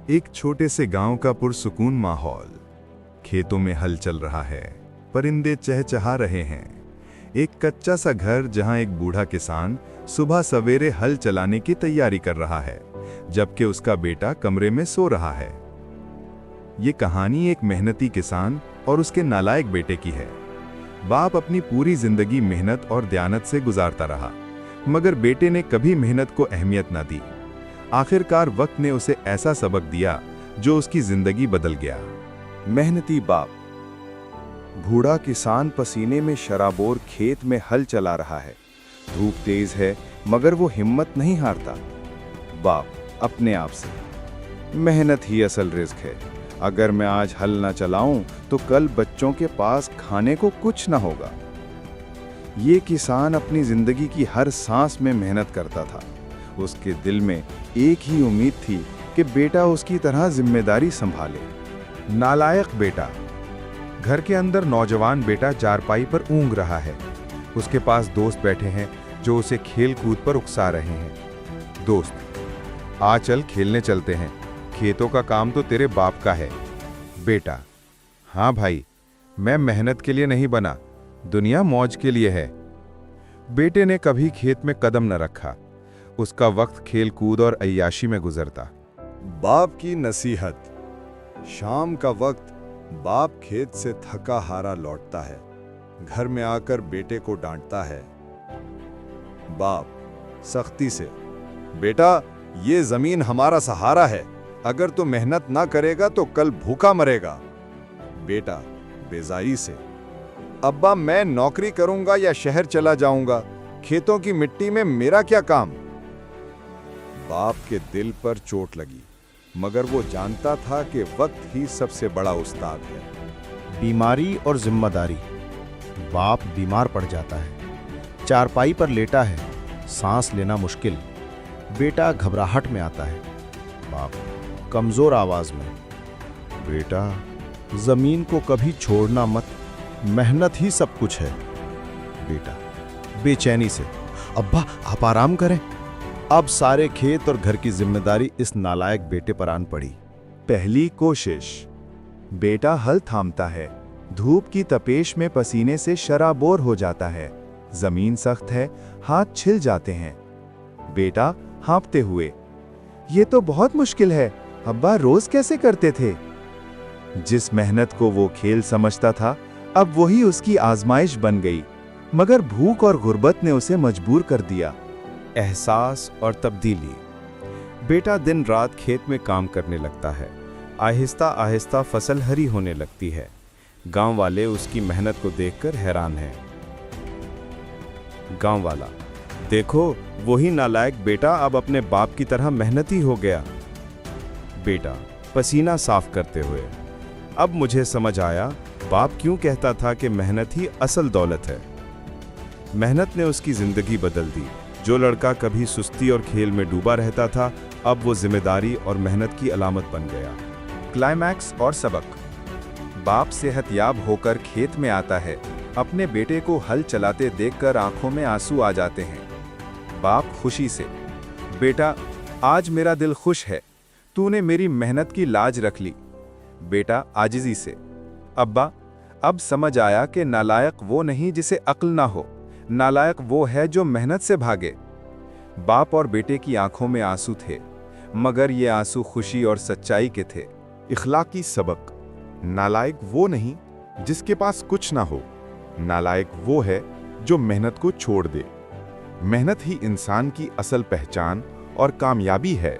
एक छोटे से गांव का पुरसुकून माहौल। खेतों में हल चल रहा है, परिंदे चहचहा रहे हैं। एक कच्चा सा घर जहां एक बूढ़ा किसान सुबह सवेरे हल चलाने की तैयारी कर रहा है, जबकि उसका बेटा कमरे में सो रहा है। ये कहानी एक मेहनती किसान और उसके नालायक बेटे की है। बाप अपनी पूरी जिंदगी मेहनत और दयानत से गुजारता रहा, मगर बेटे ने कभी मेहनत को अहमियत ना दी। आखिरकार वक्त ने उसे ऐसा सबक दिया जो उसकी जिंदगी बदल गया। मेहनती बाप। बूढ़ा किसान पसीने में शराबोर खेत में हल चला रहा है। धूप तेज है, मगर वो हिम्मत नहीं हारता। बाप अपने आप से, मेहनत ही असल रिस्क है। अगर मैं आज हल ना चलाऊं तो कल बच्चों के पास खाने को कुछ ना होगा। ये किसान अपनी जिंदगी की हर सांस में मेहनत करता था। उसके दिल में एक ही उम्मीद थी कि बेटा उसकी तरह जिम्मेदारी संभाले। नालायक बेटा। घर के अंदर नौजवान बेटा चारपाई पर ऊँग रहा है। उसके पास दोस्त बैठे हैं जो उसे खेल कूद पर उकसा रहे हैं। दोस्त, आ चल खेलने चलते हैं, खेतों का काम तो तेरे बाप का है। बेटा, हाँ भाई, मैं मेहनत के लिए नहीं बना, दुनिया मौज के लिए है। बेटे ने कभी खेत में कदम न रखा। उसका वक्त खेल कूद और अय्याशी में गुजरता। बाप की नसीहत। शाम का वक्त बाप खेत से थका हारा लौटता है। घर में आकर बेटे को डांटता है। बाप सख्ती से, बेटा, ये जमीन हमारा सहारा है। अगर तू मेहनत ना करेगा तो कल भूखा मरेगा। बेटा बेजारी से, अब्बा, मैं नौकरी करूंगा या शहर चला जाऊंगा, खेतों की मिट्टी में मेरा क्या काम। बाप के दिल पर चोट लगी, मगर वो जानता था कि वक्त ही सबसे बड़ा उस्ताद है। बीमारी और जिम्मेदारी। बाप बीमार पड़ जाता है, चारपाई पर लेटा है, सांस लेना मुश्किल। बेटा घबराहट में आता है। बाप कमजोर आवाज में, बेटा, जमीन को कभी छोड़ना मत, मेहनत ही सब कुछ है। बेटा बेचैनी से, अब्बा आप आराम करें। अब सारे खेत और घर की जिम्मेदारी इस नालायक बेटे पर आन पड़ी। पहली कोशिश। बेटा हल थामता है, धूप की तपेश में पसीने से शराबोर हो जाता है। जमीन सख्त है, हाथ छिल जाते हैं। बेटा हाँफते हुए, ये तो बहुत मुश्किल है, अब्बा रोज कैसे करते थे। जिस मेहनत को वो खेल समझता था, अब वही उसकी आजमाइश बन गई। मगर भूख और गुर्बत ने उसे मजबूर कर दिया। एहसास और तब्दीली। बेटा दिन रात खेत में काम करने लगता है। आहिस्ता आहिस्ता फसल हरी होने लगती है। गांव वाले उसकी मेहनत को देखकर हैरान हैं। गांव वाला, देखो, वही नालायक बेटा अब अपने बाप की तरह मेहनती हो गया। बेटा पसीना साफ करते हुए, अब मुझे समझ आया बाप क्यों कहता था कि मेहनत ही असल दौलत है। मेहनत ने उसकी जिंदगी बदल दी। जो लड़का कभी सुस्ती और खेल में डूबा रहता था, अब वो जिम्मेदारी और मेहनत की अलामत बन गया। क्लाइमैक्स और सबक। बाप सेहतयाब होकर खेत में आता है। अपने बेटे को हल चलाते देखकर आंखों में आंसू आ जाते हैं। बाप खुशी से, बेटा, आज मेरा दिल खुश है, तूने मेरी मेहनत की लाज रख ली। बेटा आजिजी से, अब्बा, अब समझ आया कि नालायक वो नहीं जिसे अक्ल ना हो, नालायक वो है जो मेहनत से भागे। बाप और बेटे की आंखों में आंसू थे, मगर ये आंसू खुशी और सच्चाई के थे। इखलाकी सबक। नालायक वो नहीं जिसके पास कुछ ना हो, नालायक वो है जो मेहनत को छोड़ दे। मेहनत ही इंसान की असल पहचान और कामयाबी है।